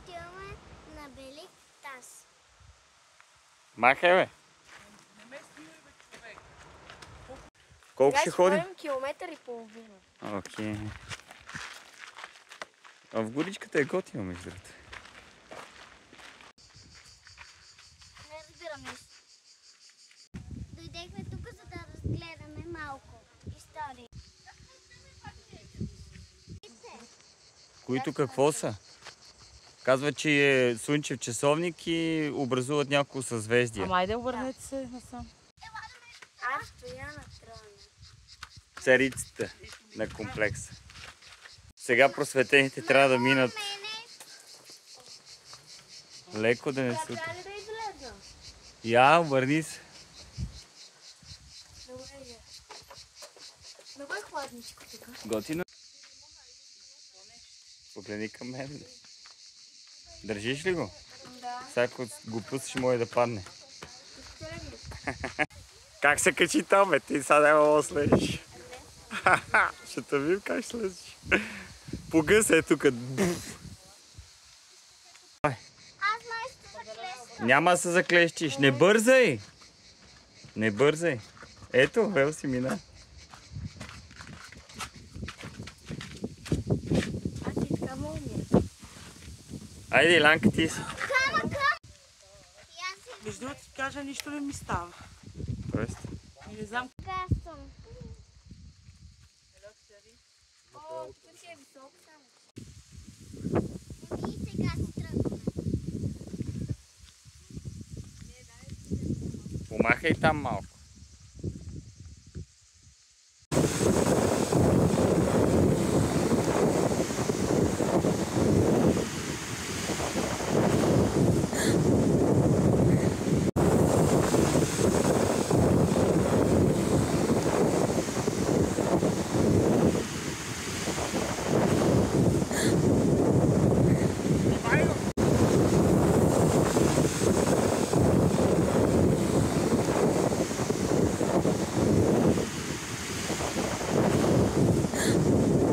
отиваме на Велик Таз. Махай, бе! Колко ще ходим? Километър и половина. Окей. А в горичката е готино, между другото. Не разбираме. Дойдехме тук, за да разгледаме малко истории. Които какво са? Казват, че е слънчев часовник и образуват няколко съзвездия. Ама айде обърнете се насам. Аз стоя на трона. Царицата на комплекса. Сега просветените трябва да минат леко да не се... Трябва ли да излезна? Я, обърни се. Много е хладничко тук. Готино. Погледни към мен. Държиш ли го? Да. Сега ако го пуснеш, може да падне. Как се качи там, бе? Ти сега няма да слезеш. Ще те видим как ще слезеш. Погъс е тук. Аз май ще заклеся. Няма да се заклещиш. Не бързай! Не бързай. Ето, Вел си мина. Аз си така мълния. Айде, Иланка, ти си. Между другото ти кажа, нищо не ми става. Тоест. Не знам. Кастом. О, тук си е високо само. И сега си тръгваме. Помахай там малко.